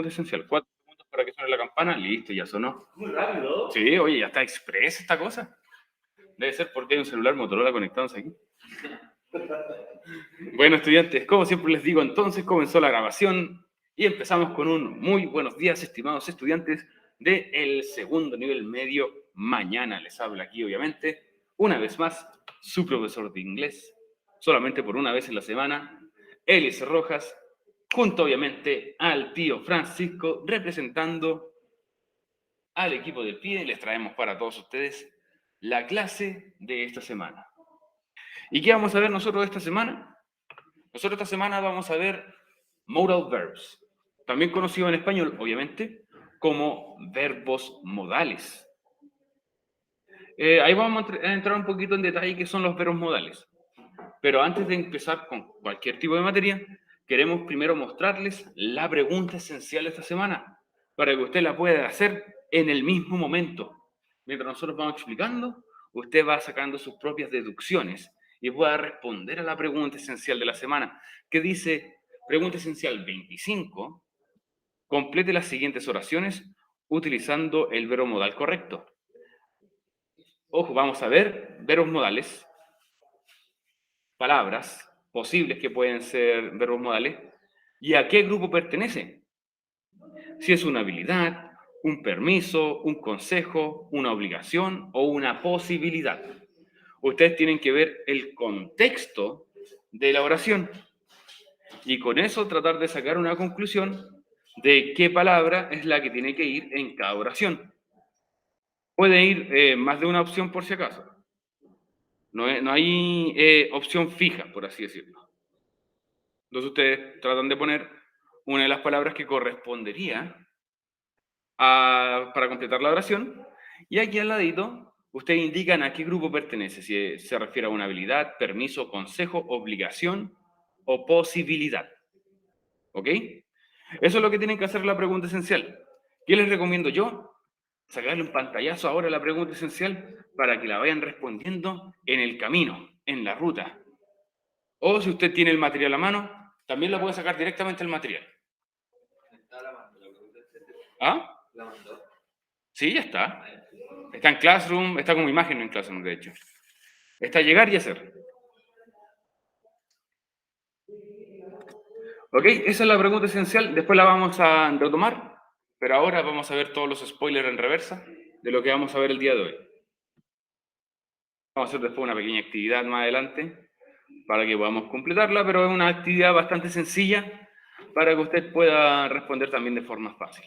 Esencial. 4 segundos para que suene la campana. Listo, ya sonó. Muy rápido. Sí, oye, ya está express esta cosa. Debe ser porque hay un celular Motorola conectados aquí. Bueno, estudiantes, como siempre les digo, entonces comenzó la grabación y empezamos con un muy buenos días, estimados estudiantes del segundo nivel medio. Mañana les habla aquí, obviamente, una vez más, su profesor de inglés, solamente por una vez en la semana, Elis Rojas, junto obviamente al tío Francisco, representando al equipo del PIE. Les traemos para todos ustedes la clase de esta semana. ¿Y qué vamos a ver nosotros esta semana? Nosotros esta semana vamos a ver modal verbs, también conocido en español, obviamente, como verbos modales. Ahí vamos a entrar un poquito en detalle qué son los verbos modales. Pero antes de empezar con cualquier tipo de materia, queremos primero mostrarles la pregunta esencial de esta semana, para que usted la pueda hacer en el mismo momento. Mientras nosotros vamos explicando, usted va sacando sus propias deducciones y pueda responder a la pregunta esencial de la semana, que dice, pregunta esencial 25, complete las siguientes oraciones utilizando el verbo modal correcto. Ojo, vamos a ver verbos modales, palabras posibles que pueden ser verbos modales, y a qué grupo pertenece. Si es una habilidad, un permiso, un consejo, una obligación o una posibilidad. Ustedes tienen que ver el contexto de la oración y con eso tratar de sacar una conclusión de qué palabra es la que tiene que ir en cada oración. Puede ir más de una opción por si acaso. No hay opción fija, por así decirlo. Entonces ustedes tratan de poner una de las palabras que correspondería para completar la oración. Y aquí al ladito, ustedes indican a qué grupo pertenece, si se refiere a una habilidad, permiso, consejo, obligación o posibilidad. ¿Ok? Eso es lo que tienen que hacer la pregunta esencial. ¿Qué les recomiendo yo? Sacarle un pantallazo ahora a la pregunta esencial para que la vayan respondiendo en el camino, en la ruta. O si usted tiene el material a mano, también la puede sacar directamente al material. ¿Ah? La mandó. Sí, ya está. Está en Classroom, está como imagen en Classroom, de hecho. Está llegar y hacer. Ok, esa es la pregunta esencial. Después la vamos a retomar, pero ahora vamos a ver todos los spoilers en reversa de lo que vamos a ver el día de hoy. Vamos a hacer después una pequeña actividad más adelante para que podamos completarla, pero es una actividad bastante sencilla para que usted pueda responder también de forma fácil.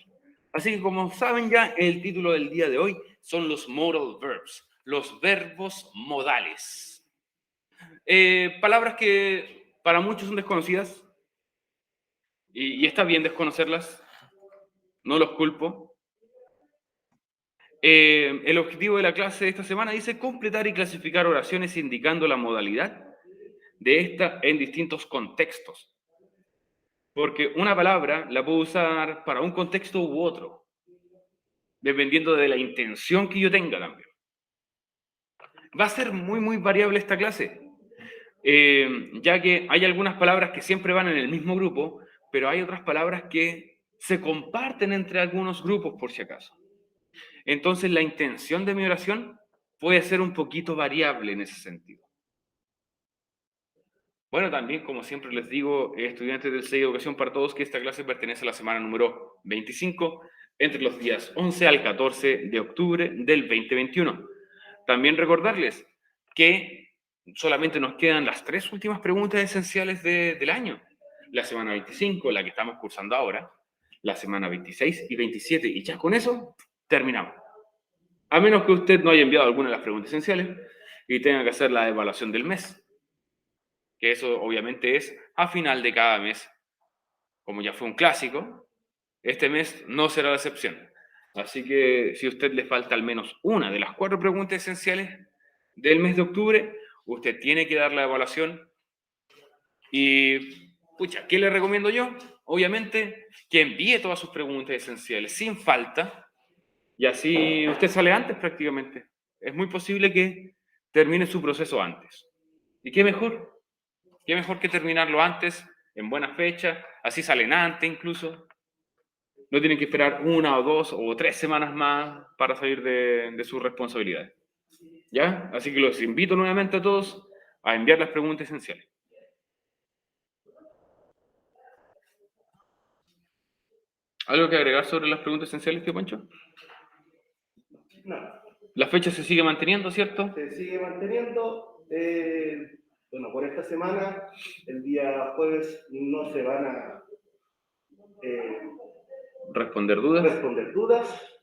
Así que como saben ya, el título del día de hoy son los modal verbs, los verbos modales. Palabras que para muchos son desconocidas y está bien desconocerlas, no los culpo. El objetivo de la clase de esta semana dice completar y clasificar oraciones indicando la modalidad de esta en distintos contextos. Porque una palabra la puedo usar para un contexto u otro, dependiendo de la intención que yo tenga también. Va a ser muy variable esta clase, ya que hay algunas palabras que siempre van en el mismo grupo, pero hay otras palabras que se comparten entre algunos grupos por si acaso. Entonces la intención de mi oración puede ser un poquito variable en ese sentido. Bueno, también, como siempre les digo, estudiantes del 6 de Educación para Todos, que esta clase pertenece a la semana número 25, entre los días 11 al 14 de octubre del 2021. También recordarles que solamente nos quedan las 3 últimas preguntas esenciales del año. La semana 25, la que estamos cursando ahora, la semana 26 y 27, y ya con eso terminamos. A menos que usted no haya enviado alguna de las preguntas esenciales y tenga que hacer la evaluación del mes, que eso obviamente es a final de cada mes. Como ya fue un clásico, este mes no será la excepción. Así que si a usted le falta al menos una de las 4 preguntas esenciales del mes de octubre, usted tiene que dar la evaluación. Y, pucha, ¿qué le recomiendo yo? Obviamente que envíe todas sus preguntas esenciales sin falta y así usted sale antes prácticamente. Es muy posible que termine su proceso antes. ¿Y qué mejor? ¿Qué mejor que terminarlo antes, en buena fecha? Así salen antes incluso. no tienen que esperar 1 o 2 o 3 semanas más para salir de sus responsabilidades. ¿Ya? Así que los invito nuevamente a todos a enviar las preguntas esenciales. ¿Algo que agregar sobre las preguntas esenciales, tío Pancho? No, La fecha se sigue manteniendo, ¿cierto? se sigue manteniendo. Bueno, por esta semana, el día jueves, no se van a Responder dudas. responder dudas,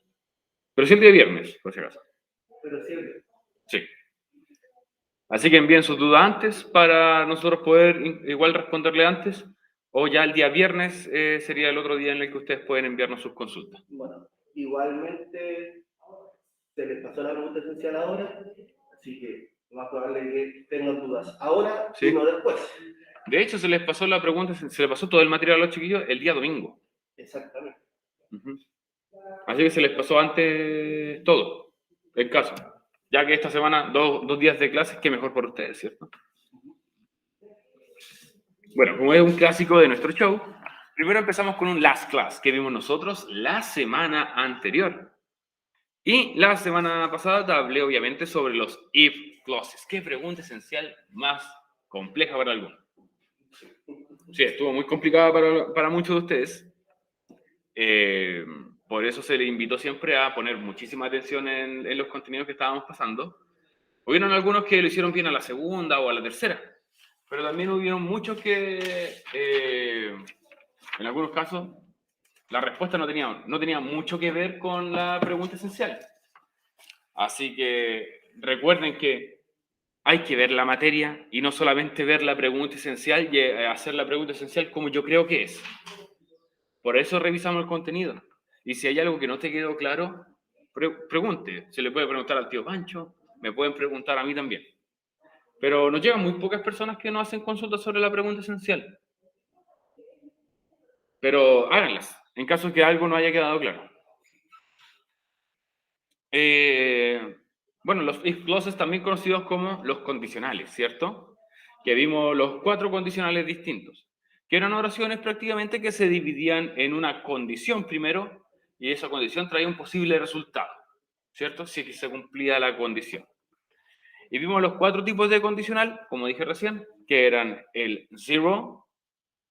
Pero sí el día viernes, por si acaso. pero sí Sí. Así que envíen sus dudas antes para nosotros poder igual responderle antes. O ya el día viernes sería el otro día en el que ustedes pueden enviarnos sus consultas. bueno, igualmente se les pasó la pregunta esencial ahora, así que lo más probable es que tengan dudas ahora Sí. y no después. De hecho, se les pasó la pregunta, se les pasó todo el material a los chiquillos el día domingo. Exactamente. Uh-huh. Así que se les pasó antes todo, el caso. Ya que esta semana, dos días de clases, qué mejor por ustedes, ¿cierto? Bueno, como es un clásico de nuestro show, primero empezamos con un last class que vimos nosotros la semana anterior. Y la semana pasada te hablé obviamente sobre los if clauses. Qué pregunta esencial más compleja para algunos. Sí, estuvo muy complicada para muchos de ustedes. Por eso se les invitó siempre a poner muchísima atención en los contenidos que estábamos pasando. Hubieron algunos que lo hicieron bien a la segunda o a la tercera, pero también hubieron muchos que, en algunos casos, la respuesta no tenía mucho que ver con la pregunta esencial. Así que recuerden que hay que ver la materia y no solamente ver la pregunta esencial y hacer la pregunta esencial como yo creo que es. Por eso revisamos el contenido. Y si hay algo que no te quedó claro, pregunte. Se le puede preguntar al tío Pancho, me pueden preguntar a mí también. Pero nos llegan muy pocas personas que nos hacen consultas sobre la pregunta esencial. Pero háganlas, en caso de que algo no haya quedado claro. Bueno, los if clauses también conocidos como los condicionales, ¿cierto? Que vimos los 4 condicionales distintos, que eran oraciones prácticamente que se dividían en una condición primero y esa condición traía un posible resultado, ¿cierto? Si es que se cumplía la condición. Y vimos los 4 tipos de condicional, como dije recién, que eran el zero,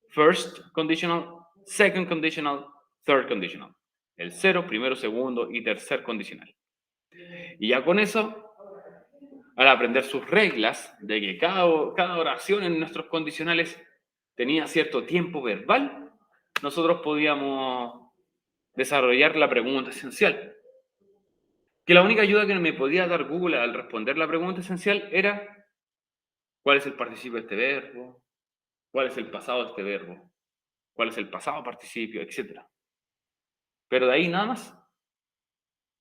first conditional, second conditional, third conditional. El 0, primero, segundo y tercer condicional. Y ya con eso, al aprender sus reglas, de que cada oración en nuestros condicionales tenía cierto tiempo verbal, nosotros podíamos desarrollar la pregunta esencial. Que la única ayuda que me podía dar Google al responder la pregunta esencial era cuál es el participio de este verbo, cuál es el pasado de este verbo, cuál es el pasado participio, etc. Pero de ahí nada más,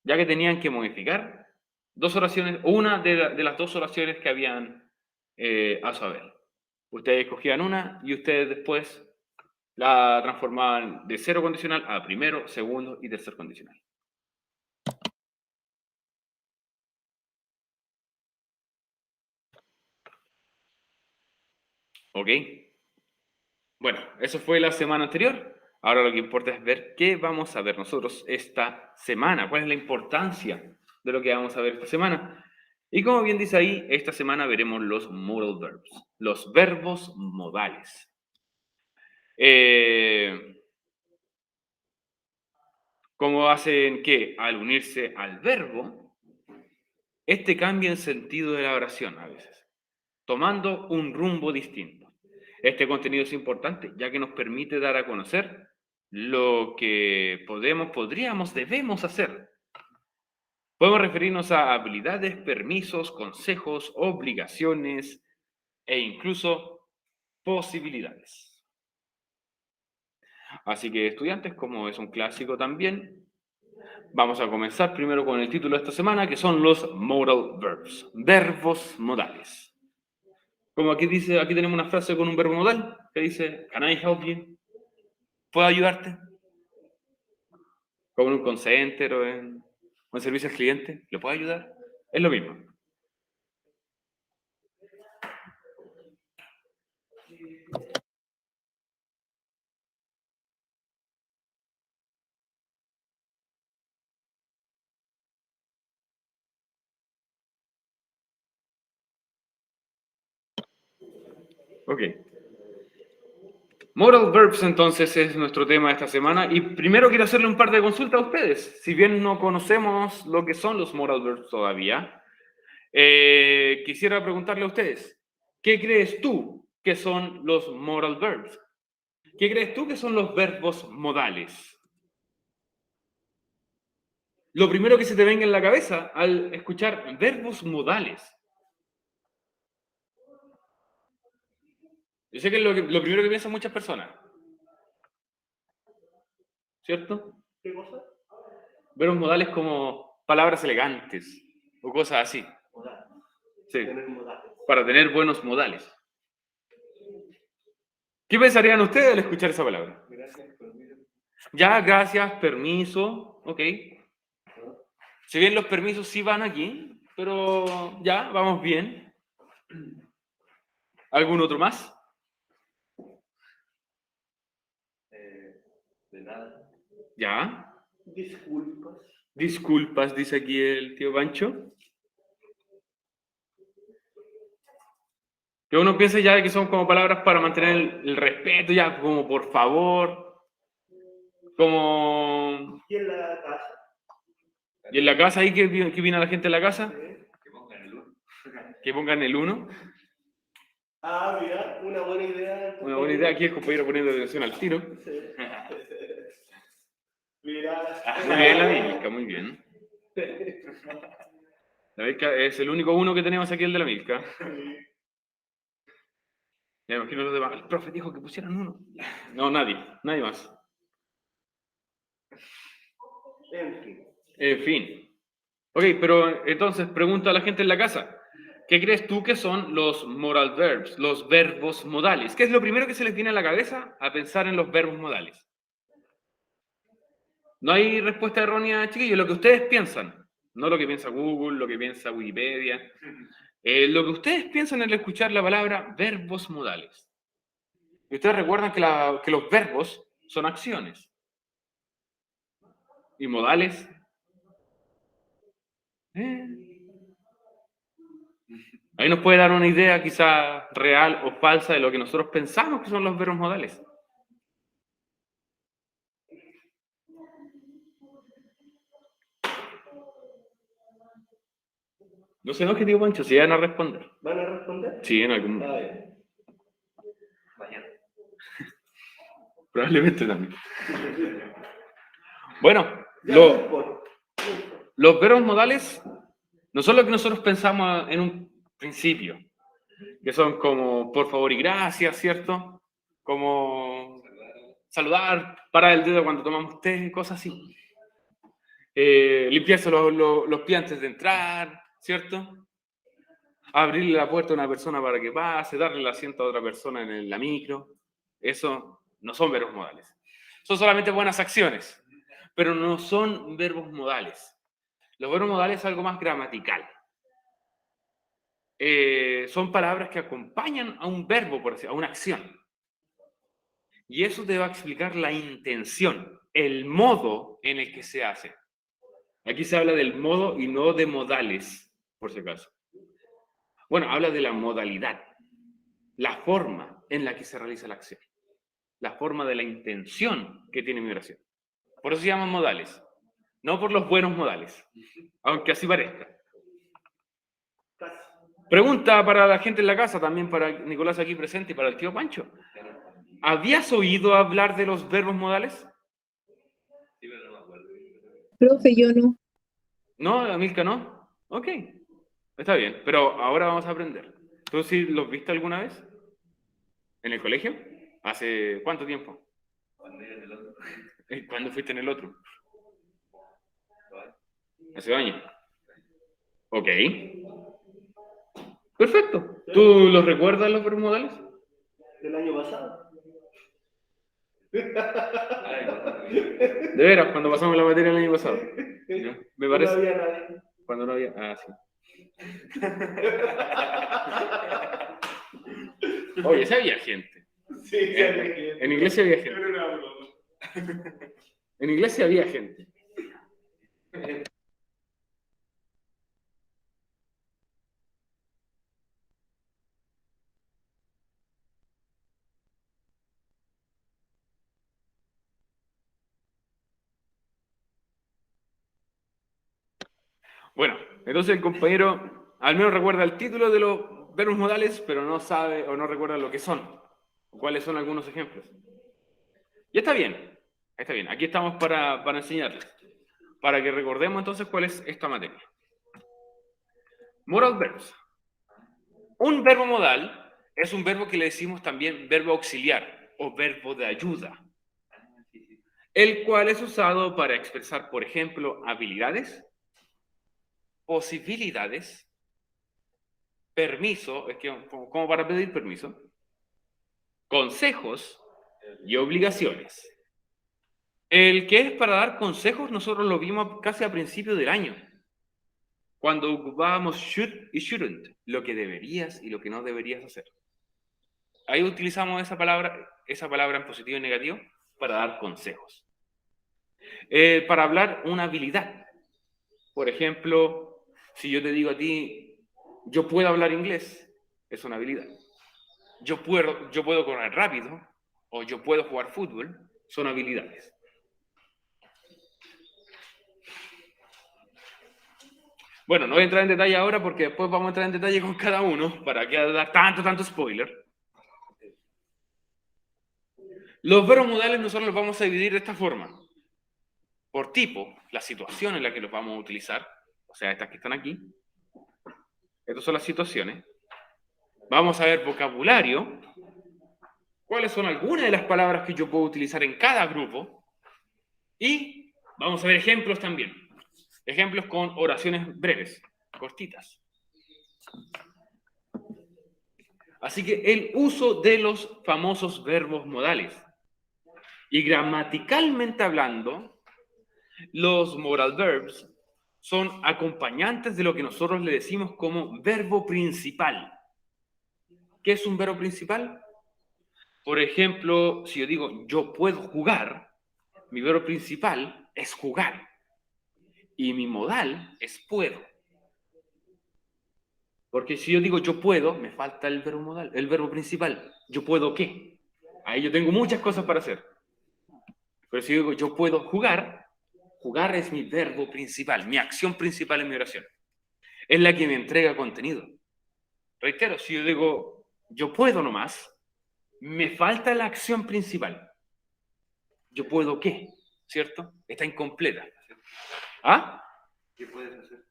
ya que tenían que modificar 2 oraciones, una de las 2 oraciones que habían a saber. Ustedes escogían una y ustedes después la transformaban de 0 condicional a primero, segundo y tercer condicional. ¿Ok? Bueno, eso fue la semana anterior. Ahora lo que importa es ver qué vamos a ver nosotros esta semana. ¿Cuál es la importancia de lo que vamos a ver esta semana? Y como bien dice ahí, esta semana veremos los modal verbs, los verbos modales. ¿Cómo hacen que al unirse al verbo, este cambia el sentido de la oración a veces, tomando un rumbo distinto? Este contenido es importante ya que nos permite dar a conocer lo que podríamos, debemos hacer. Podemos referirnos a habilidades, permisos, consejos, obligaciones e incluso posibilidades. Así que estudiantes, como es un clásico también, vamos a comenzar primero con el título de esta semana, que son los modal verbs, verbos modales. Como aquí dice, aquí tenemos una frase con un verbo modal que dice, can I help you? ¿Puedo ayudarte? Como en un call center o en servicio al cliente, ¿le puedo ayudar? Es lo mismo. Ok. Modal verbs, entonces, es nuestro tema de esta semana. Y primero quiero hacerle un par de consultas a ustedes. Si bien no conocemos lo que son los modal verbs todavía, quisiera preguntarle a ustedes, ¿qué crees tú que son los modal verbs? ¿Qué crees tú que son los verbos modales? Lo primero que se te venga en la cabeza al escuchar verbos modales. Yo sé que es lo primero que piensan muchas personas, ¿cierto? ¿Qué cosa? Verbos modales como palabras elegantes o cosas así. Modales. Sí, Tener modales. para tener buenos modales. ¿Qué pensarían ustedes al escuchar esa palabra? Gracias, permiso. Ya, gracias, permiso, ok. Si bien los permisos sí van aquí, pero ya, vamos bien. ¿Algún otro más? De nada. Ya. Disculpas. Disculpas, dice aquí el tío Pancho. Que uno piensa ya que son como palabras para mantener el respeto, ya, como por favor, como... ¿Y en la casa? ¿Y en la casa ahí qué viene la gente en la casa? Sí. Que pongan el 1. Que pongan el 1. Ah, mira, una buena idea. Una buena idea, aquí el compañero poniendo atención al tiro. Sí. Mira. Muy bien la Milka, muy bien. La Milka es el único 1 que tenemos aquí, el de la Milka. Me imagino los demás. El profe dijo que pusieran 1. No, nadie más. En fin. En fin. Ok, pero entonces pregunto a la gente en la casa. ¿Qué crees tú que son los modal verbs, los verbos modales? ¿Qué es lo primero que se les viene a la cabeza a pensar en los verbos modales? No hay respuesta errónea, chiquillos, lo que ustedes piensan, no lo que piensa Google, lo que piensa Wikipedia, lo que ustedes piensan al escuchar la palabra verbos modales. Y ustedes recuerdan que los verbos son acciones. ¿Y modales? Ahí nos puede dar una idea quizá real o falsa de lo que nosotros pensamos que son los verbos modales. No sé, no, que digo, Pancho, si van a responder. ¿Van a responder? Sí, en algún momento. Mañana. Probablemente también. Bueno, Ya no importa. los verbos modales no son lo que nosotros pensamos en un principio, que son como por favor y gracias, ¿cierto? Como saludar, parar el dedo cuando tomamos té, cosas así. Limpiarse los pies antes de entrar, ¿cierto? Abrirle la puerta a una persona para que pase, darle el asiento a otra persona en la micro. Eso no son verbos modales. Son solamente buenas acciones, pero no son verbos modales. Los verbos modales es algo más gramatical. Son palabras que acompañan a un verbo, por decir, a una acción. Y eso te va a explicar la intención, el modo en el que se hace. Aquí se habla del modo y no de modales, por si acaso. Bueno, habla de la modalidad, la forma en la que se realiza la acción, la forma de la intención que tiene mi oración. Por eso se llaman modales, no por los buenos modales, aunque así parezca. Pregunta para la gente en la casa, también para Nicolás aquí presente y para el tío Pancho. ¿Habías oído hablar de los verbos modales? Profe, yo no. No, Amilca no. Ok, está bien, pero ahora vamos a aprender. ¿Tú sí los viste alguna vez? ¿En el colegio? ¿Hace cuánto tiempo? ¿Cuándo fuiste en el otro? Hace 2 años. Ok. Perfecto. ¿Tú los recuerdas los verbos modales? ¿Del año pasado? De veras, cuando pasamos la materia el año pasado. ¿Ya? Me parece. No había nadie. Cuando no había. Ah, sí. Oye, sí había gente. Sí, sí había gente. En inglés sí había gente. Era una broma. En inglés sí había gente. Bueno, entonces el compañero al menos recuerda el título de los verbos modales, pero no sabe o no recuerda lo que son. ¿Cuáles son algunos ejemplos? Y está bien, está bien. Aquí estamos para enseñarles, para que recordemos entonces cuál es esta materia. Modal verbs. Un verbo modal es un verbo que le decimos también verbo auxiliar o verbo de ayuda, el cual es usado para expresar, por ejemplo, habilidades, posibilidades, permiso, es que como para pedir permiso, consejos y obligaciones. El que es para dar consejos, nosotros lo vimos casi a principio del año, cuando ocupábamos should y shouldn't, lo que deberías y lo que no deberías hacer. Ahí utilizamos esa palabra en positivo y negativo para dar consejos. Para hablar una habilidad. Por ejemplo, si yo te digo a ti, yo puedo hablar inglés, es una habilidad. Yo puedo correr rápido o yo puedo jugar fútbol, son habilidades. Bueno, no voy a entrar en detalle ahora porque después vamos a entrar en detalle con cada uno para que dar tanto spoiler. Los verbos modales nosotros los vamos a dividir de esta forma. Por tipo, la situación en la que los vamos a utilizar, o sea, estas que están aquí. Estas son las situaciones. Vamos a ver vocabulario. ¿Cuáles son algunas de las palabras que yo puedo utilizar en cada grupo? Y vamos a ver ejemplos también. Ejemplos con oraciones breves, cortitas. Así que el uso de los famosos verbos modales. Y gramaticalmente hablando, los modal verbs son acompañantes de lo que nosotros le decimos como verbo principal. ¿Qué es un verbo principal? Por ejemplo, si yo digo yo puedo jugar, mi verbo principal es jugar. Y mi modal es puedo. Porque si yo digo yo puedo, me falta el verbo modal, el verbo principal. ¿Yo puedo qué? Ahí yo tengo muchas cosas para hacer. Pero si yo digo yo puedo jugar, jugar es mi verbo principal, mi acción principal en mi oración. Es la que me entrega contenido. Reitero, si yo digo yo puedo nomás, me falta la acción principal. ¿Yo puedo qué? ¿Cierto? Está incompleta. ¿Ah? ¿Qué puedes hacer?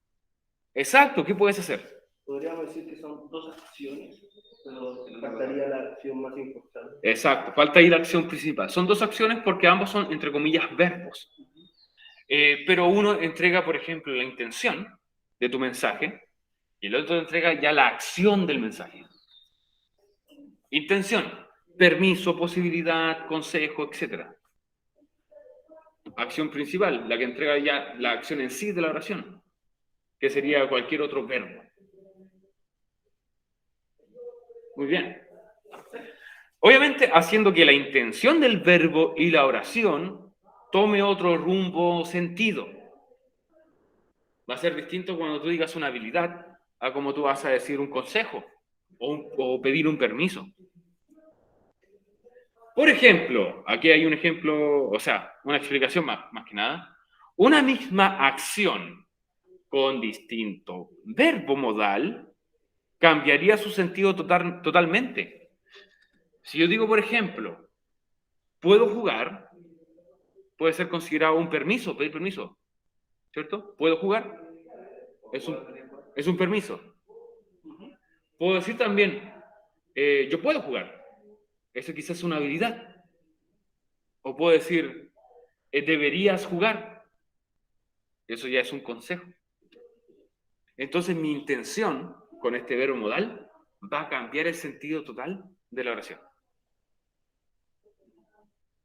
Exacto, ¿qué puedes hacer? Podríamos decir que son dos acciones, pero faltaría la acción más importante. Exacto, falta ahí la acción principal. Son dos acciones porque ambos son, entre comillas, verbos. Pero uno entrega, por ejemplo, la intención de tu mensaje y el otro entrega ya la acción del mensaje. Intención, permiso, posibilidad, consejo, etc. Acción principal, la que entrega ya la acción en sí de la oración, que sería cualquier otro verbo. Muy bien. Obviamente, haciendo que la intención del verbo y la oración tome otro rumbo sentido. Va a ser distinto cuando tú digas una habilidad a como tú vas a decir un consejo o pedir un permiso. Por ejemplo, aquí hay un ejemplo, o sea, una explicación más que nada. Una misma acción con distinto verbo modal cambiaría su sentido totalmente. Si yo digo, por ejemplo, puedo jugar, puede ser considerado un permiso, pedir permiso, ¿cierto? ¿Puedo jugar? Es un permiso. Puedo decir también, yo puedo jugar. Eso quizás es una habilidad. O puedo decir, deberías jugar. Eso ya es un consejo. Entonces mi intención con este verbo modal va a cambiar el sentido total de la oración.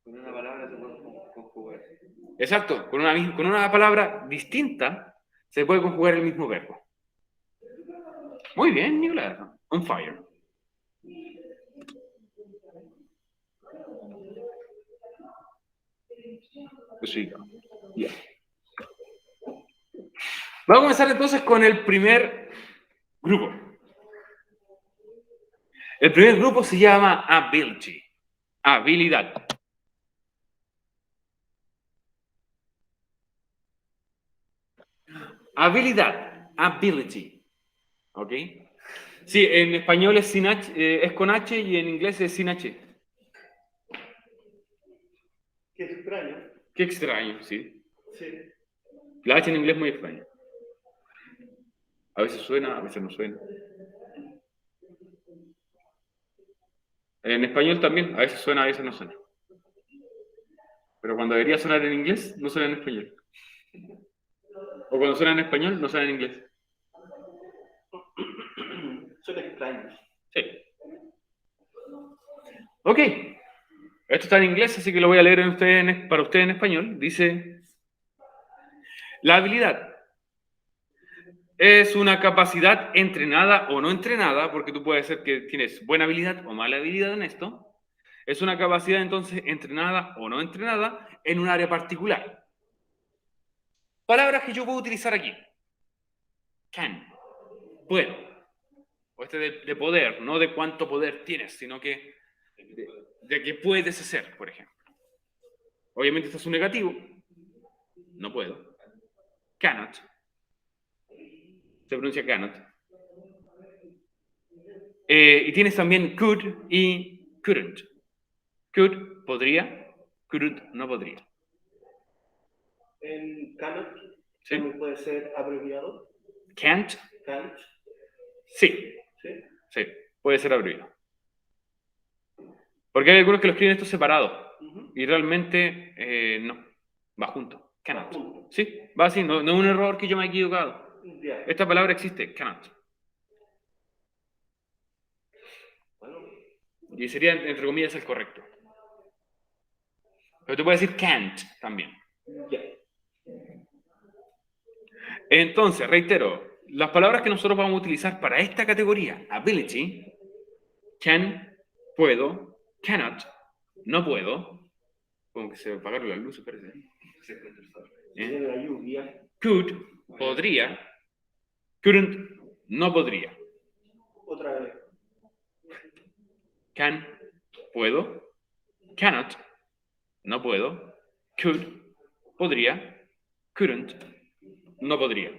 Con una palabra se puede conjugar. Exacto, con una palabra distinta se puede conjugar el mismo verbo. Muy bien, Nicolás. On fire. Sí, yeah. Vamos a comenzar entonces con el primer grupo. El primer grupo se llama ability, habilidad. Habilidad. ability. ¿Ok? Sí, en español es, sin H, es con H y en inglés es sin H. Qué extraño. Qué extraño, sí. Sí. La H en inglés es muy extraña. A veces suena, a veces no suena. En español también, a veces suena, a veces no suena. Pero cuando debería sonar en inglés, no suena en español. O cuando suena en español, no suena en inglés. Son extraños. Sí. Ok. Esto está en inglés, así que lo voy a leer para usted en español. Dice, la habilidad es una capacidad entrenada o no entrenada, porque tú puedes ser que tienes buena habilidad o mala habilidad en esto. Es una capacidad entonces entrenada o no entrenada en un área particular. Palabras que yo puedo utilizar aquí. Can. Puedo. O este de poder, no de cuánto poder tienes, sino que de que puedes hacer, por ejemplo. Obviamente esto es un negativo. No puedo. Cannot. Se pronuncia cannot. Y tienes también could y couldn't. Could, podría. Couldn't, no podría. En cannot ¿Sí? también puede ser abreviado. Can't, Can't. sí. ¿Sí? Sí, puede ser abreviado. Porque hay algunos que lo escriben esto separado. Y realmente no. Va junto. Cannot. Va junto. Sí, va así. No, no es un error que yo me he equivocado. Ya. Esta palabra existe. Cannot. Bueno, Y sería, entre comillas, el correcto. Pero tú puedes decir can't también. ya. Entonces, reitero, las palabras que nosotros vamos a utilizar para esta categoría, ability, can, puedo, cannot, no puedo, como que se apagaron las luces, parece. Viene la lluvia. Could, podría, couldn't, no podría. Otra vez. Can, puedo, cannot, no puedo, could, podría, couldn't, no podría.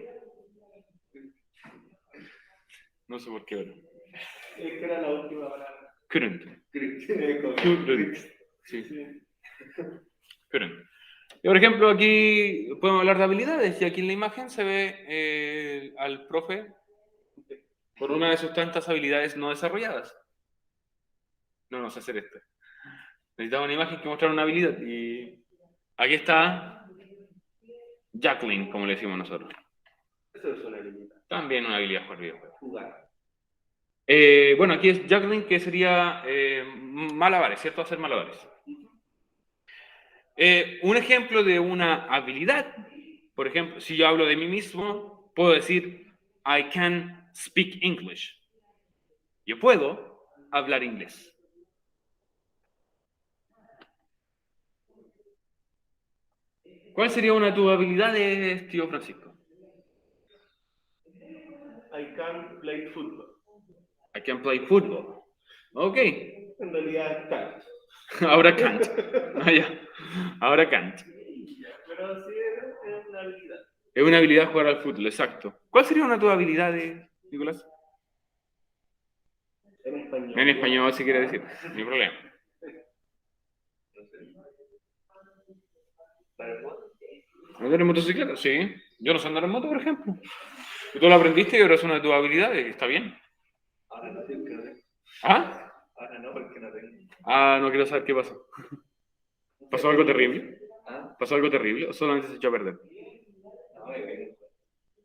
No sé por qué ahora. Es que era la última palabra. Couldn't. Couldn't. Couldn't. Sí. Couldn't. Y por ejemplo, aquí podemos hablar de habilidades y aquí en la imagen se ve al profe por una de sus tantas habilidades no desarrolladas. No sé hacer esto. Necesitamos una imagen que muestre una habilidad y aquí está Jacqueline, como le decimos nosotros. Eso es una habilidad. También una habilidad jugar videojuegos. Jugar. Bueno, aquí es Jacqueline, que sería malabares, ¿cierto? Hacer malabares. Un ejemplo de una habilidad, por ejemplo, si yo hablo de mí mismo, puedo decir, I can speak English. Yo puedo hablar inglés. ¿Cuál sería una de tus habilidades, tío Francisco? I can play football. I can play football. Ok. En realidad, can't. Ahora can't. Ah, ya. Ahora can't. Pero sí es una habilidad. Es una habilidad jugar al fútbol, exacto. ¿Cuál sería una de tus habilidades, Nicolás? En español. En español, si quiere decir. No hay problema. ¿Andar en motocicleta? Sí. Yo no sé andar en moto, por ejemplo. Tú lo aprendiste y ahora es una de tus habilidades. Está bien. Ahora no tengo. ¿Ah? Ahora no, porque no tengo. Ah, no quiero saber qué pasó. ¿Pasó algo terrible? ¿Ah? ¿Pasó algo terrible o solamente se echó a perder? No, me vengo.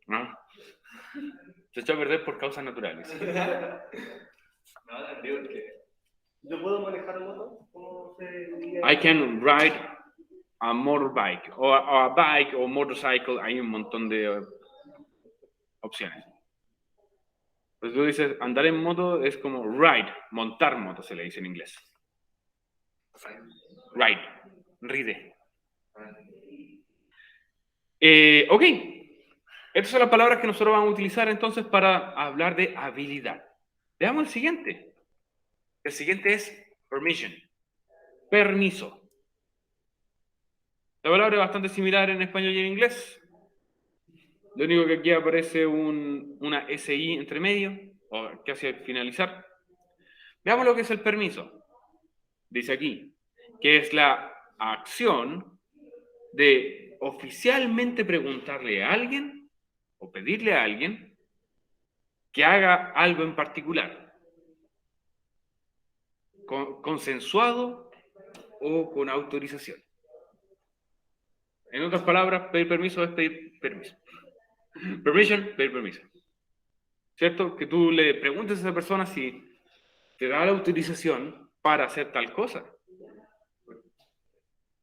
¿Ah? Se echó a perder por causas naturales. No, también porque... ¿Yo puedo manejar moto? ¿Cómo se diría? I can ride a motorbike o a bike o motorcycle. Hay un montón de opciones. Pues tú dices, andar en moto es como ride, montar moto se le dice en inglés. Ride. Ok. Estas son las palabras que nosotros vamos a utilizar entonces para hablar de habilidad. Veamos el siguiente. El siguiente es permission. Permiso. La palabra es bastante similar en español y en inglés. Lo único que aquí aparece una SI entre medio, o casi al finalizar. Veamos lo que es el permiso. Dice aquí, que es la acción de oficialmente preguntarle a alguien o pedirle a alguien que haga algo en particular, consensuado o con autorización. En otras palabras, pedir permiso es pedir permiso. Permission, pedir permiso. ¿Cierto? Que tú le preguntes a esa persona si te da la autorización para hacer tal cosa.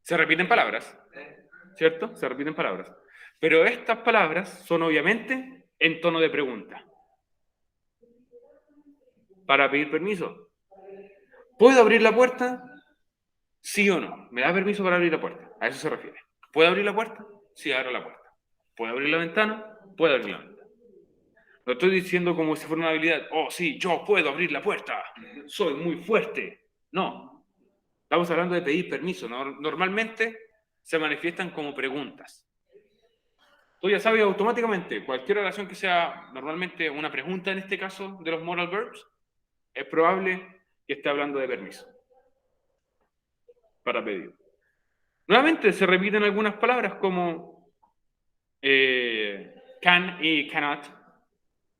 Se repiten palabras, ¿cierto? Se repiten palabras. Pero estas palabras son obviamente en tono de pregunta. Para pedir permiso. ¿Puedo abrir la puerta? ¿Sí o no? ¿Me da permiso para abrir la puerta? A eso se refiere. ¿Puedo abrir la puerta? Sí, abro la puerta. ¿Puedo abrir la ventana? Puedo abrir la ventana. No estoy diciendo como si fuera una habilidad. Oh, sí, yo puedo abrir la puerta. Soy muy fuerte. No. Estamos hablando de pedir permiso. Normalmente se manifiestan como preguntas. Tú ya sabes automáticamente, cualquier oración que sea normalmente una pregunta en este caso de los modal verbs, es probable que esté hablando de permiso. Para pedir. Nuevamente se repiten algunas palabras como can y cannot,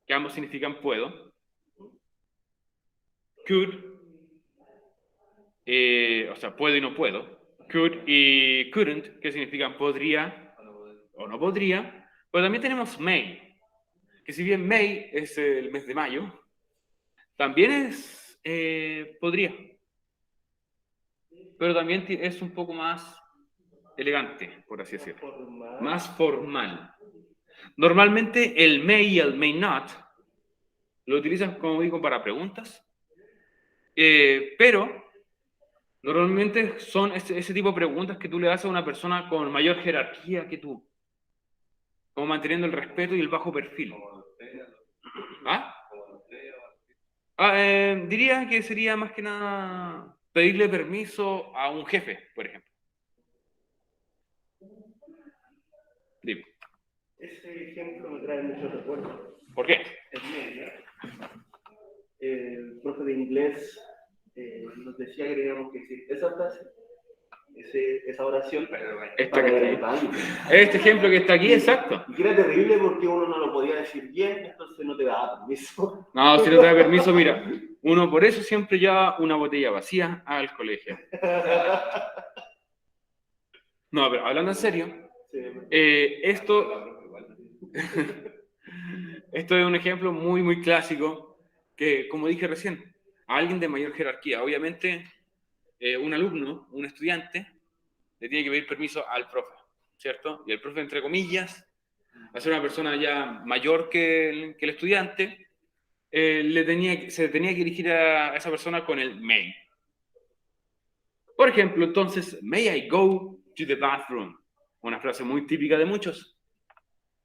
que ambos significan puedo. Could, o sea, puedo y no puedo. Could y couldn't, que significan podría o no podría. Pero también tenemos may, que si bien may es el mes de mayo, también es podría. Pero también es un poco más elegante, por así decirlo. Más formal. Normalmente el may y el may not lo utilizan, como digo, para preguntas, pero normalmente son ese tipo de preguntas que tú le das a una persona con mayor jerarquía que tú, como manteniendo el respeto y el bajo perfil. ¿Ah? Diría que sería más que nada pedirle permiso a un jefe, por ejemplo. Dime. Ese ejemplo me trae muchos recuerdos. ¿Por qué? En media, el profe de inglés nos decía que teníamos que decir esa frase, esa oración, Esta que está aquí. Este ejemplo que está aquí, exacto. Y que era terrible porque uno no lo podía decir bien, entonces no te daba permiso. No, si no te da permiso, mira, uno por eso siempre lleva una botella vacía al colegio. No, pero hablando en serio, esto es un ejemplo muy, muy clásico que, como dije recién, a alguien de mayor jerarquía, obviamente un alumno, un estudiante, le tiene que pedir permiso al profe, ¿cierto? Y el profe, entre comillas, al ser una persona ya mayor que el estudiante, se tenía que dirigir a esa persona con el may. Por ejemplo, entonces, may I go to the bathroom? Una frase muy típica de muchos.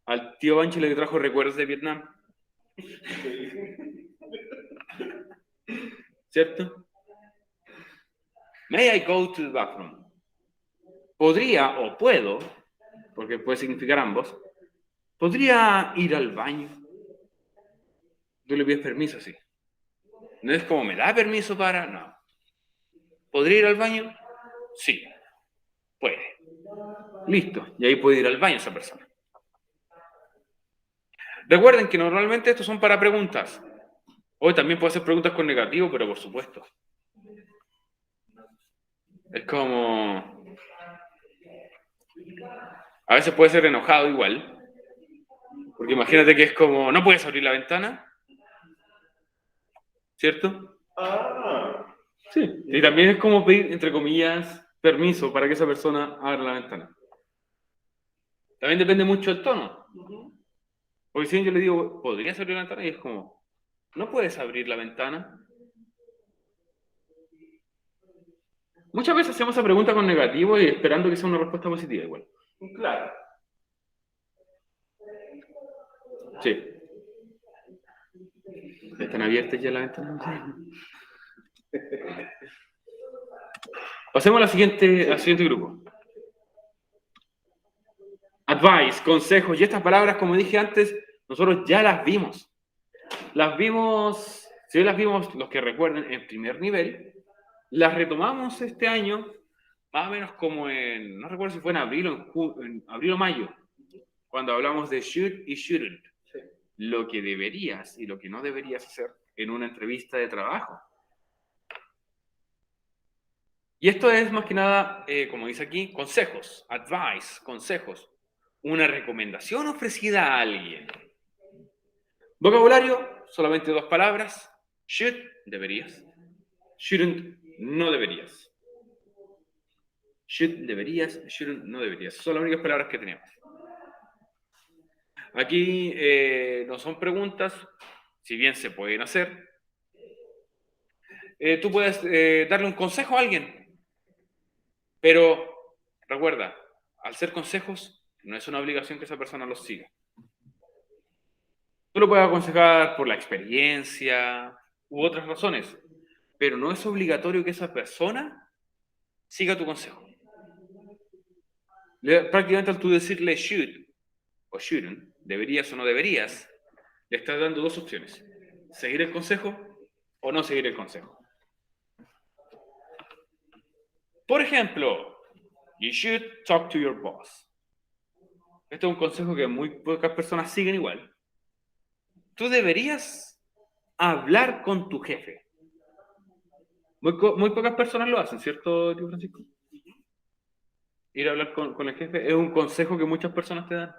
Al tío Banchi le trajo recuerdos de Vietnam. ¿Cierto? May I go to the bathroom? Podría o puedo, porque puede significar ambos, podría ir al baño. Tú le pides permiso, sí. No es como me da permiso para... No. ¿Podría ir al baño? Sí. Puede. Listo. Y ahí puede ir al baño esa persona. Recuerden que normalmente estos son para preguntas. Hoy también puedo hacer preguntas con negativo, pero por supuesto. Es como... A veces puede ser enojado igual. Porque imagínate que es como, ¿no puedes abrir la ventana? ¿Cierto? Ah. Sí. Y también es como pedir, entre comillas, permiso para que esa persona abra la ventana. También depende mucho del tono. Porque si yo le digo, ¿podrías abrir la ventana? Y es como, ¿no puedes abrir la ventana? Muchas veces hacemos esa pregunta con negativo y esperando que sea una respuesta positiva igual. Claro. Sí. ¿Están abiertas ya las ventanas? Pasemos al siguiente grupo. Advice, consejos. Y estas palabras, como dije antes, nosotros ya las vimos. Si hoy las vimos, los que recuerden, en primer nivel, las retomamos este año, más o menos como no recuerdo si fue en abril en abril o mayo, cuando hablamos de should y shouldn't. Sí. Lo que deberías y lo que no deberías hacer en una entrevista de trabajo. Y esto es más que nada, como dice aquí, consejos, advice, consejos. Una recomendación ofrecida a alguien. Vocabulario, solamente 2 palabras. Should, deberías. Shouldn't, no deberías. Should, deberías. Shouldn't, no deberías. Son las únicas palabras que tenemos. Aquí no son preguntas, si bien se pueden hacer. Tú puedes darle un consejo a alguien, pero recuerda, al ser consejos, no es una obligación que esa persona los siga. Tú lo puedes aconsejar por la experiencia u otras razones, pero no es obligatorio que esa persona siga tu consejo. Prácticamente al tú decirle should o shouldn't, deberías o no deberías, le estás dando 2 opciones: seguir el consejo o no seguir el consejo. Por ejemplo, you should talk to your boss. Este es un consejo que muy pocas personas siguen igual. Tú deberías hablar con tu jefe. Muy pocas personas lo hacen, ¿cierto, tío Francisco? Ir a hablar con el jefe es un consejo que muchas personas te dan.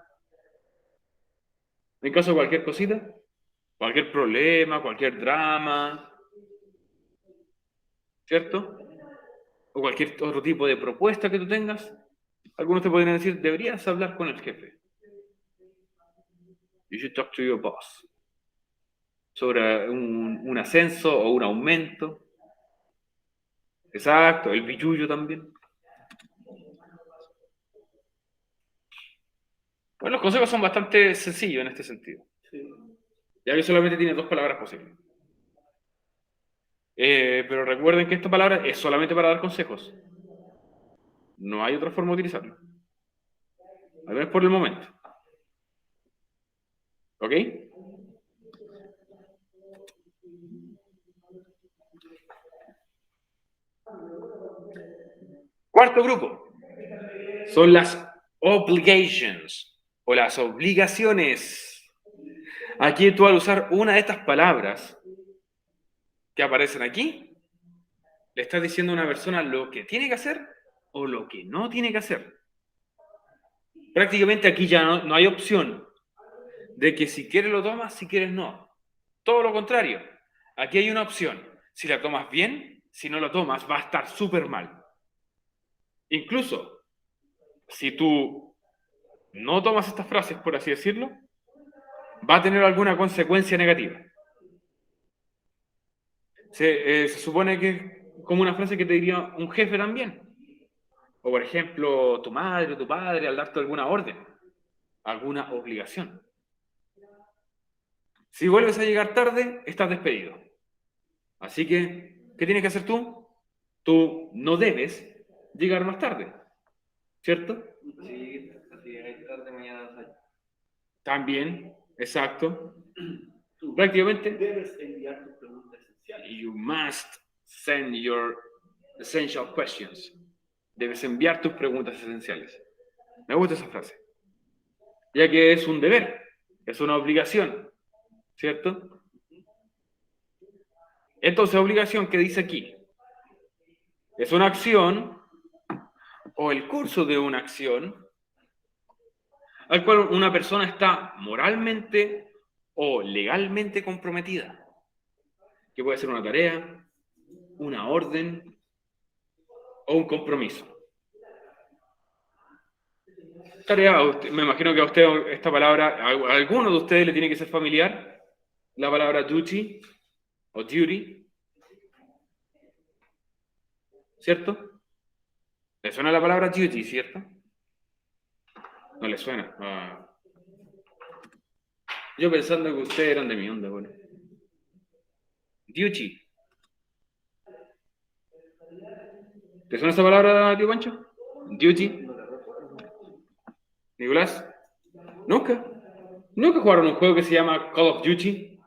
En caso de cualquier cosita, cualquier problema, cualquier drama, ¿cierto? O cualquier otro tipo de propuesta que tú tengas, algunos te podrían decir, deberías hablar con el jefe. You should talk to your boss. Sobre un ascenso o un aumento. Exacto, el billullo también. Bueno, los consejos son bastante sencillos en este sentido. Sí. Ya que solamente tiene 2 palabras posibles. Pero recuerden que esta palabra es solamente para dar consejos. No hay otra forma de utilizarlo. Al menos por el momento. ¿Ok? Cuarto grupo. Son las obligations o las obligaciones. Aquí tú al usar una de estas palabras que aparecen aquí, le estás diciendo a una persona lo que tiene que hacer o lo que no tiene que hacer. Prácticamente aquí ya no hay opción de que si quieres lo tomas, si quieres no. Todo lo contrario. Aquí hay una opción. Si la tomas bien, si no lo tomas, va a estar súper mal. Incluso, si tú no tomas estas frases, por así decirlo, va a tener alguna consecuencia negativa. Se supone que es como una frase que te diría un jefe también. O, por ejemplo, tu madre o tu padre al darte alguna orden, alguna obligación. Si vuelves a llegar tarde, estás despedido. Así que, ¿qué tienes que hacer tú? Tú no debes llegar más tarde, ¿cierto? Sí, así es, tarde mañana sale. También, exacto. Tú Prácticamente, debes enviar tus preguntas esenciales. you must send your essential questions. Debes enviar tus preguntas esenciales. Me gusta esa frase. Ya que es un deber, es una obligación, ¿cierto? Entonces, obligación, ¿qué dice aquí? Es una acción o el curso de una acción al cual una persona está moralmente o legalmente comprometida. Que puede ser una tarea, una orden o un compromiso. Tarea, me imagino que a usted esta palabra, a alguno de ustedes le tiene que ser familiar, la palabra duty o duty, ¿cierto? ¿Le suena la palabra duty, cierto? No le suena. Yo pensando que ustedes eran de mi onda, bueno. Duty. ¿Te suena esa palabra, tío Pancho? Duty. No la recuerdo. Nicolás. Nunca. Nunca jugaron un juego que se llama Call of Duty.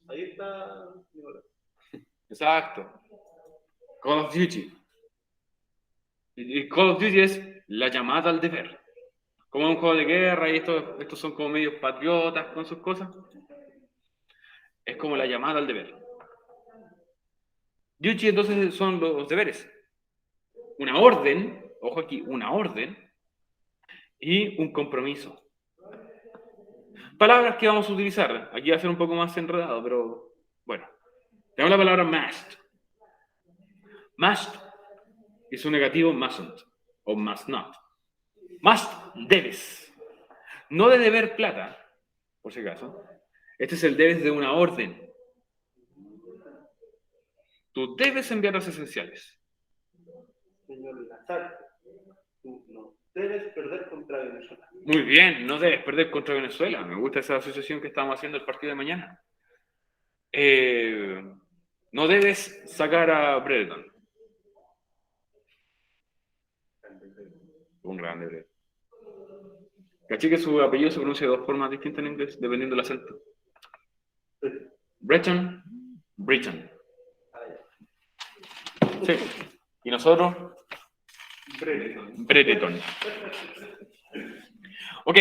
Ahí está. Exacto. Call of Duty. Y Call of Duty es la llamada al deber. Como un juego de guerra y estos son como medios patriotas con sus cosas. Es como la llamada al deber. Duty entonces son los deberes. Una orden, ojo aquí, una orden y un compromiso. Palabras que vamos a utilizar. Aquí va a ser un poco más enredado, pero bueno. Tenemos la palabra must. Must es un negativo mustn't o must not. Must, debes. No de deber plata, por si acaso. Este es el debes de una orden. Tú debes enviar los esenciales. Señor Lazar, tú no debes perder contra Venezuela. Muy bien, no debes perder contra Venezuela. Me gusta esa asociación que estamos haciendo el partido de mañana. No debes sacar a Brereton. Un grande Brereton. ¿Caché que su apellido se pronuncia de dos formas distintas en inglés, dependiendo del acento? Breton, Britain. Sí. Y nosotros, Brereton. Ok,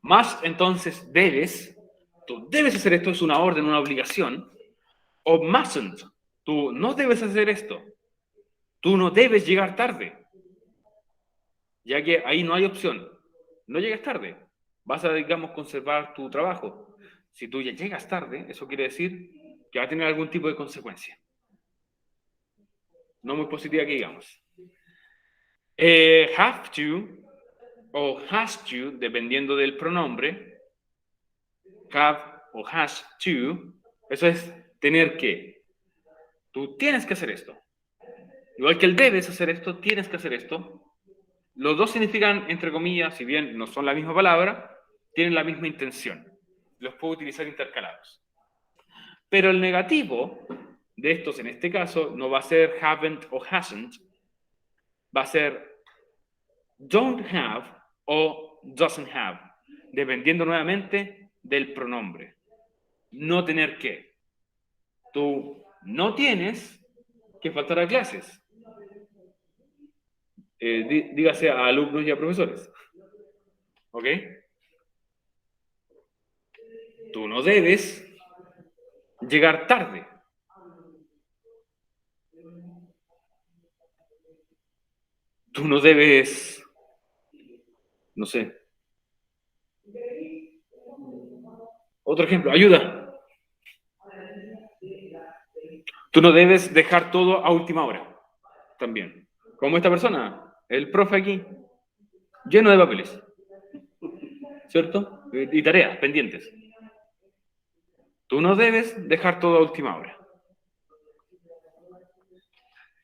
más entonces debes, tú debes hacer esto, es una orden, una obligación, o mustn't, tú no debes hacer esto, tú no debes llegar tarde, ya que ahí no hay opción, no llegues tarde, vas a, digamos, conservar tu trabajo. Si tú ya llegas tarde, eso quiere decir que va a tener algún tipo de consecuencia. No muy positiva que digamos. Have to o has to, dependiendo del pronombre, have o has to, eso es tener que. Tú tienes que hacer esto. Igual que el debes hacer esto, tienes que hacer esto. Los dos significan, entre comillas, si bien no son la misma palabra, tienen la misma intención. Los puedo utilizar intercalados. Pero el negativo de estos, en este caso, no va a ser haven't o hasn't, va a ser don't have o doesn't have, dependiendo nuevamente del pronombre. No tener que. Tú no tienes que faltar a clases. Dígase a alumnos y a profesores. ¿Ok? Tú no debes llegar tarde. Tú no debes, no sé. Otro ejemplo, ayuda. Tú no debes dejar todo a última hora. También. Como esta persona, el profe aquí, lleno de papeles. ¿Cierto? Y tareas pendientes. Tú no debes dejar todo a última hora.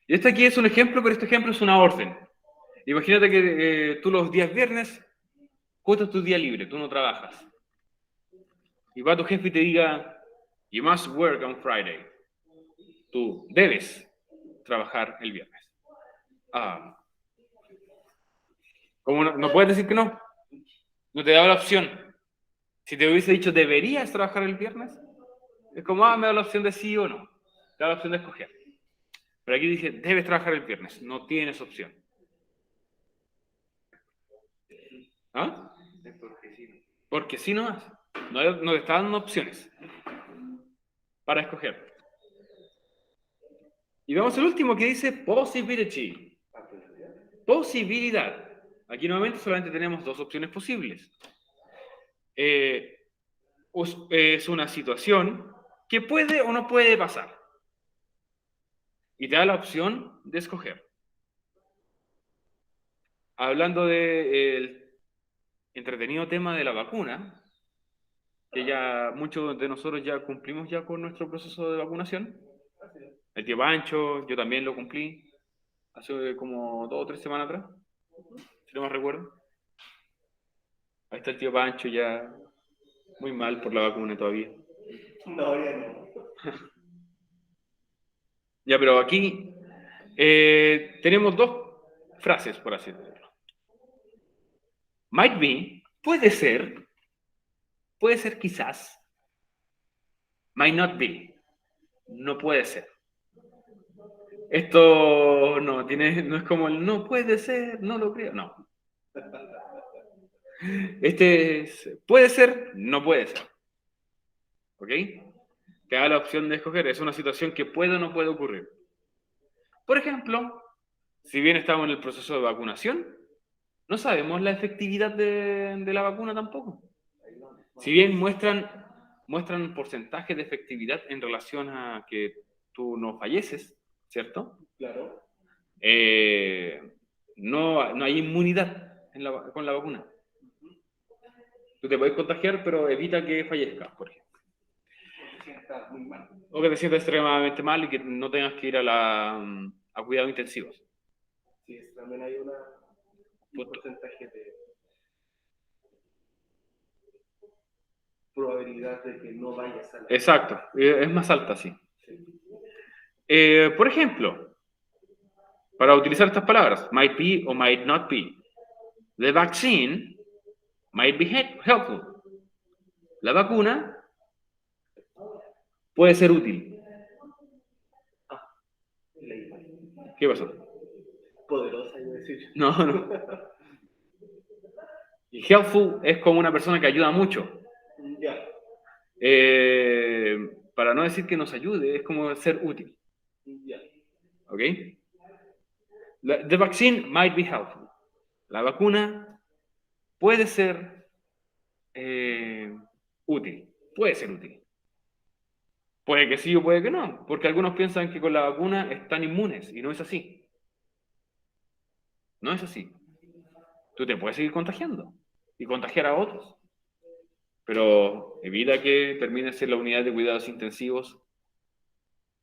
Y este aquí es un ejemplo, pero este ejemplo es una orden. Imagínate que tú los días viernes, justo es tu día libre, tú no trabajas. Y va tu jefe y te diga, you must work on Friday. Tú debes trabajar el viernes. ¿Cómo no puedes decir que no? No te da la opción. Si te hubiese dicho, ¿deberías trabajar el viernes? Es como, me da la opción de sí o no. Te da la opción de escoger. Pero aquí dice, debes trabajar el viernes. No tienes opción. ¿Ah? Porque sí nomás. No te está dando opciones para escoger. Y vamos al último que dice possibility. Posibilidad. Aquí nuevamente solamente tenemos dos opciones posibles. Es una situación que puede o no puede pasar. Y te da la opción de escoger. Hablando del entretenido tema de la vacuna, que ya muchos de nosotros ya cumplimos ya con nuestro proceso de vacunación. El tío Pancho, yo también lo cumplí hace como 2 o 3 semanas atrás, si no me recuerdo. Ahí está el tío Pancho ya muy mal por la vacuna todavía. No, ya no. Ya, pero aquí tenemos dos frases, por así decirlo. Might be, puede ser quizás. Might not be, no puede ser. Esto no es como el no puede ser, no lo creo, no. Este es, puede ser, no puede ser. ¿Ok? Te da la opción de escoger. Es una situación que puede o no puede ocurrir. Por ejemplo, si bien estamos en el proceso de vacunación, no sabemos la efectividad de la vacuna tampoco. Si bien muestran porcentajes de efectividad en relación a que tú no falleces, ¿cierto? Claro. No hay inmunidad con la vacuna. Tú te puedes contagiar, pero evita que fallezcas, por ejemplo. Porque sientas muy mal. O que te sientas extremadamente mal y que no tengas que ir a cuidados intensivos. Sí, también hay un porcentaje de probabilidad de que no vayas a la... Exacto, es más alta, sí. Por ejemplo, para utilizar estas palabras, might be o might not be. The vaccine might be helpful. La vacuna puede ser útil. ¿Qué pasó? Poderosa, iba a decir. No. Y helpful es como una persona que ayuda mucho. Ya. Para no decir que nos ayude, es como ser útil. Ya. ¿Ok? The vaccine might be helpful. La vacuna puede ser útil. Puede ser útil. Puede que sí o puede que no, porque algunos piensan que con la vacuna están inmunes y no es así. No es así. Tú te puedes seguir contagiando y contagiar a otros, pero evita que termines en la unidad de cuidados intensivos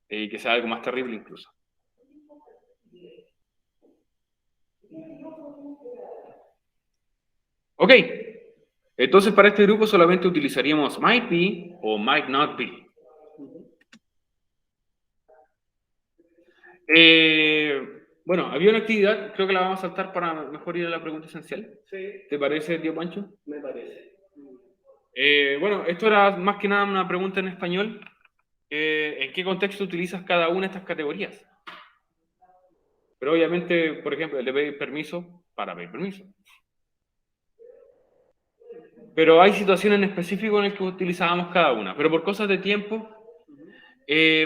y que sea algo más terrible incluso. Ok, entonces para este grupo solamente utilizaríamos might be o might not be. Bueno, había una actividad, creo que la vamos a saltar para mejor ir a la pregunta esencial. Sí. ¿Te parece, tío Pancho? Me parece. Bueno, esto era más que nada una pregunta en español. ¿En qué contexto utilizas cada una de estas categorías? Pero obviamente, por ejemplo, le pedí permiso para pedir permiso. Pero hay situaciones en específico en las que utilizábamos cada una. Pero por cosas de tiempo,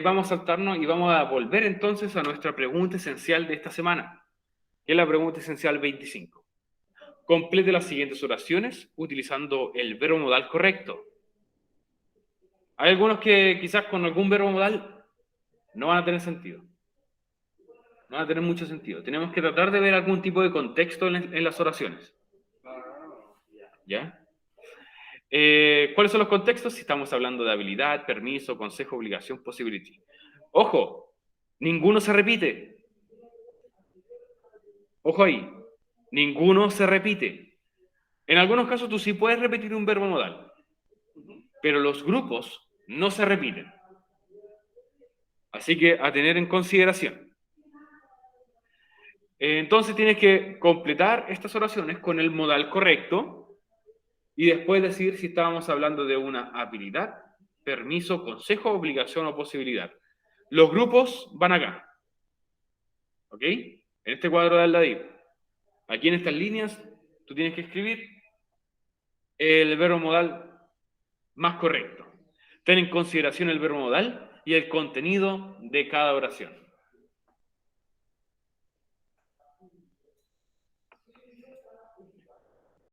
vamos a saltarnos y vamos a volver entonces a nuestra pregunta esencial de esta semana, que es la pregunta esencial 25. Complete las siguientes oraciones utilizando el verbo modal correcto. Hay algunos que quizás con algún verbo modal no van a tener sentido. No van a tener mucho sentido. Tenemos que tratar de ver algún tipo de contexto en las oraciones. ¿Ya? ¿Cuáles son los contextos? Si estamos hablando de habilidad, permiso, consejo, obligación, possibility. Ojo, ninguno se repite. Ojo ahí, ninguno se repite. En algunos casos tú sí puedes repetir un verbo modal, pero los grupos no se repiten. Así que a tener en consideración. Entonces tienes que completar estas oraciones con el modal correcto y después decir si estábamos hablando de una habilidad, permiso, consejo, obligación o posibilidad. Los grupos van acá. ¿Ok? En este cuadro de al ladito. Aquí en estas líneas tú tienes que escribir el verbo modal más correcto. Ten en consideración el verbo modal y el contenido de cada oración.